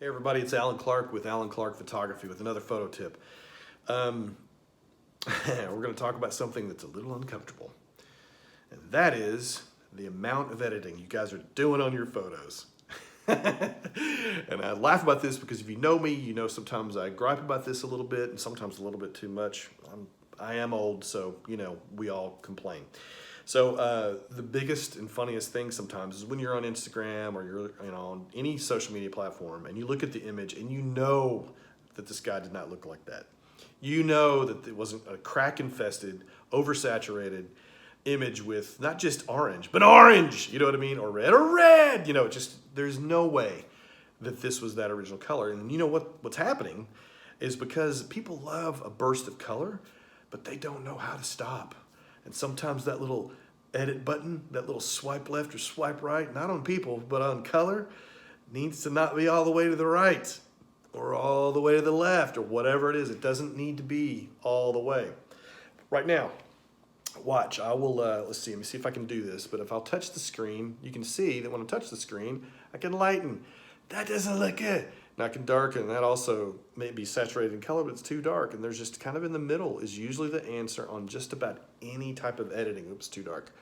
Hey everybody, it's Alan Clark with Alan Clark Photography with another photo tip. We're going to talk about something that's a little uncomfortable, and that is the amount of editing you guys are doing on your photos. And I laugh about this because if you know me, you know sometimes I gripe about this a little bit and sometimes a little bit too much. I am old, so we all complain. So the biggest and funniest thing sometimes is when you're on Instagram or you're on any social media platform and you look at the image and you know that this guy did not look like that. You know that it wasn't a crack infested, oversaturated image with not just orange, but orange, you know what I mean? Or red, there's no way that this was that original color. And you know what's happening is because people love a burst of color, but they don't know how to stop. And sometimes that little edit button, that little swipe left or swipe right, not on people, but on color, needs to not be all the way to the right or all the way to the left or whatever it is. It doesn't need to be all the way. Right now, watch, I will, let me see if I can do this, but if I'll touch the screen, you can see that when I touch the screen, I can lighten. That doesn't look good. And I can darken. That also may be saturated in color, but it's too dark. And there's just kind of in the middle is usually the answer on just about any type of editing. Oops, too dark.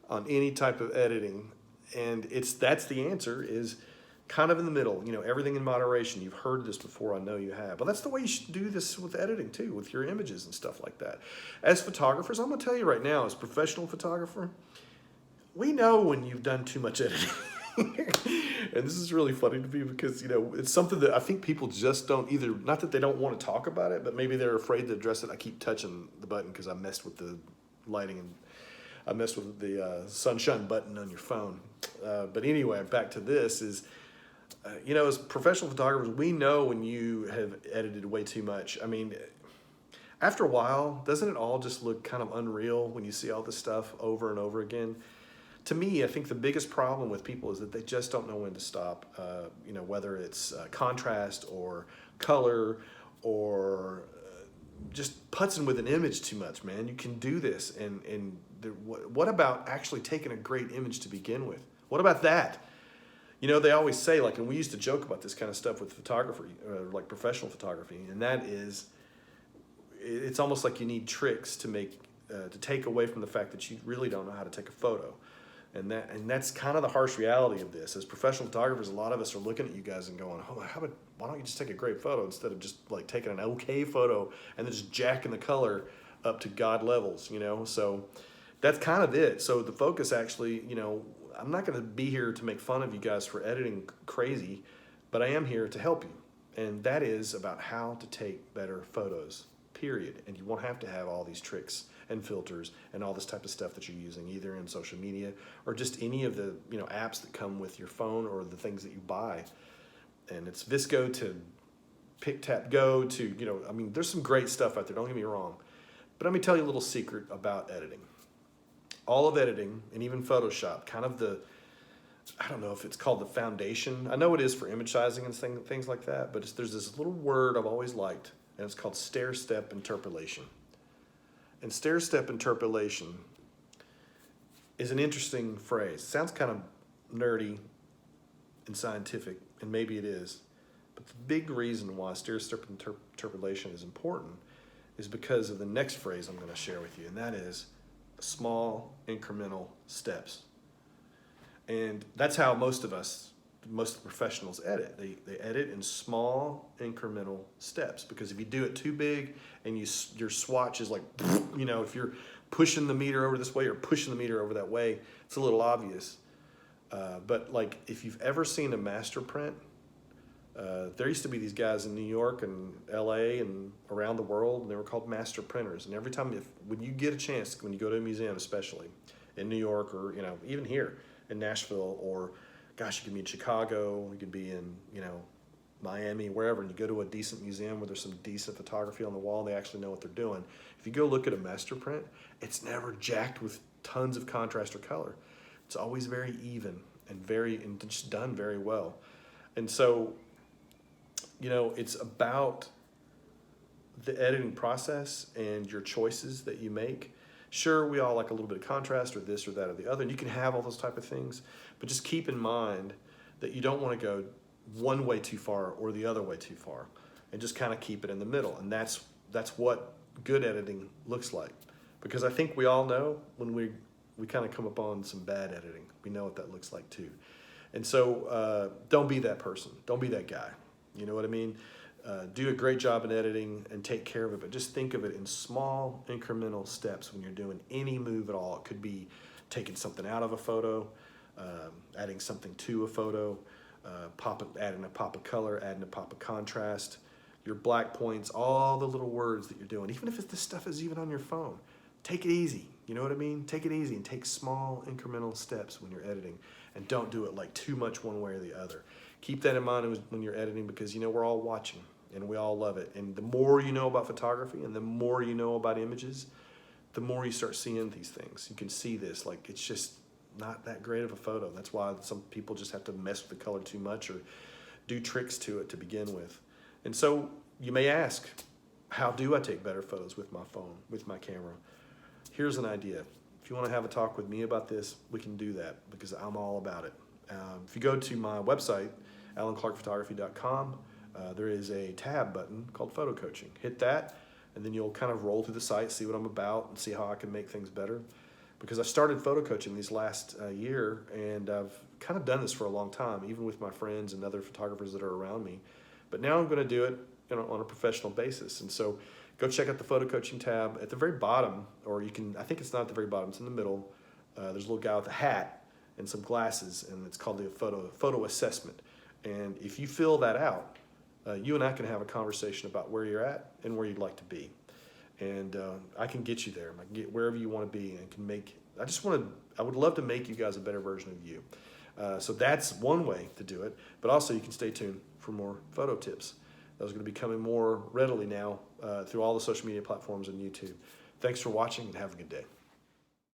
On any type of editing. And that's the answer is kind of in the middle. Everything in moderation. You've heard this before, I know you have. But that's the way you should do this with editing too, with your images and stuff like that. As photographers, I'm going to tell you right now, as a professional photographer, we know when you've done too much editing. And this is really funny to me because, it's something that I think people just don't either, not that they don't want to talk about it, but maybe they're afraid to address it. I keep touching the button because I messed with the lighting and I messed with the sunshine button on your phone. But anyway, back to this is, as professional photographers, we know when you have edited way too much. I mean, after a while, doesn't it all just look kind of unreal when you see all this stuff over and over again? To me, I think the biggest problem with people is that they just don't know when to stop, whether it's contrast or color or just putzing with an image too much, man. You can do this. What about actually taking a great image to begin with? What about that? They always say, and we used to joke about this kind of stuff with photography, like professional photography, and that is, it's almost like you need tricks to take away from the fact that you really don't know how to take a photo. And that's kind of the harsh reality of this. As professional photographers, a lot of us are looking at you guys and going, "Oh, why don't you just take a great photo instead of just taking an okay photo and then just jacking the color up to God levels?" So that's kind of it. So the focus actually, I'm not going to be here to make fun of you guys for editing crazy, but I am here to help you, and that is about how to take better photos. Period. And you won't have to have all these tricks and filters and all this type of stuff that you're using either in social media or just any of the apps that come with your phone or the things that you buy. And it's VSCO to PicTapGo to there's some great stuff out there, don't get me wrong, but let me tell you a little secret about editing. All of editing and even Photoshop, kind of I don't know if it's called the foundation. I know it is for image sizing and things like that, but there's this little word I've always liked, and it's called stair-step interpolation. And stair-step interpolation is an interesting phrase. It sounds kind of nerdy and scientific, and maybe it is. But the big reason why stair-step interpolation is important is because of the next phrase I'm going to share with you, and that is small incremental steps. And that's how most of the professionals edit. They edit in small incremental steps, because if you do it too big and your swatch is if you're pushing the meter over this way or pushing the meter over that way, it's a little obvious. But if you've ever seen a master print, there used to be these guys in New York and LA and around the world, and they were called master printers. And every time, when you get a chance, when you go to a museum, especially in New York or even here in Nashville, or gosh, you could be in Chicago, you could be in Miami, wherever, and you go to a decent museum where there's some decent photography on the wall, they actually know what they're doing. If you go look at a master print, it's never jacked with tons of contrast or color. It's always very even and just done very well. And so, it's about the editing process and your choices that you make. Sure, we all like a little bit of contrast or this or that or the other, and you can have all those type of things, but just keep in mind that you don't want to go one way too far or the other way too far, and just kind of keep it in the middle. And that's what good editing looks like. Because I think we all know when we kind of come upon some bad editing, we know what that looks like too. And so don't be that person. Don't be that guy. You know what I mean? Do a great job in editing and take care of it, but just think of it in small incremental steps when you're doing any move at all. It could be taking something out of a photo, adding something to a photo, adding a pop of color, adding a pop of contrast, your black points, all the little words that you're doing. Even if this stuff is even on your phone, take it easy. You know what I mean? Take it easy and take small incremental steps when you're editing, and don't do it like too much one way or the other. Keep that in mind when you're editing, because you know we're all watching and we all love it. And the more you know about photography and the more you know about images, the more you start seeing these things. You can see this, like it's just not that great of a photo. That's why some people just have to mess with the color too much or do tricks to it to begin with. And so you may ask, how do I take better photos with my phone, with my camera? Here's an idea. If you want to have a talk with me about this, we can do that, because I'm all about it. If you go to my website, alanclarkphotography.com, there is a tab button called Photo Coaching. Hit that, and then you'll kind of roll through the site, see what I'm about, and see how I can make things better. Because I started photo coaching these last year, and I've kind of done this for a long time, even with my friends and other photographers that are around me. But now I'm going to do it on a professional basis. And so go check out the Photo Coaching tab at the very bottom, or you can, I think it's not at the very bottom, it's in the middle. There's a little guy with a hat and some glasses, and it's called the photo assessment. And if you fill that out, you and I can have a conversation about where you're at and where you'd like to be. And I can get you there. I can get wherever you want to be, and can make, I would love to make you guys a better version of you. So that's one way to do it, but also you can stay tuned for more photo tips. Those are going to be coming more readily now through all the social media platforms and YouTube. Thanks for watching, and have a good day.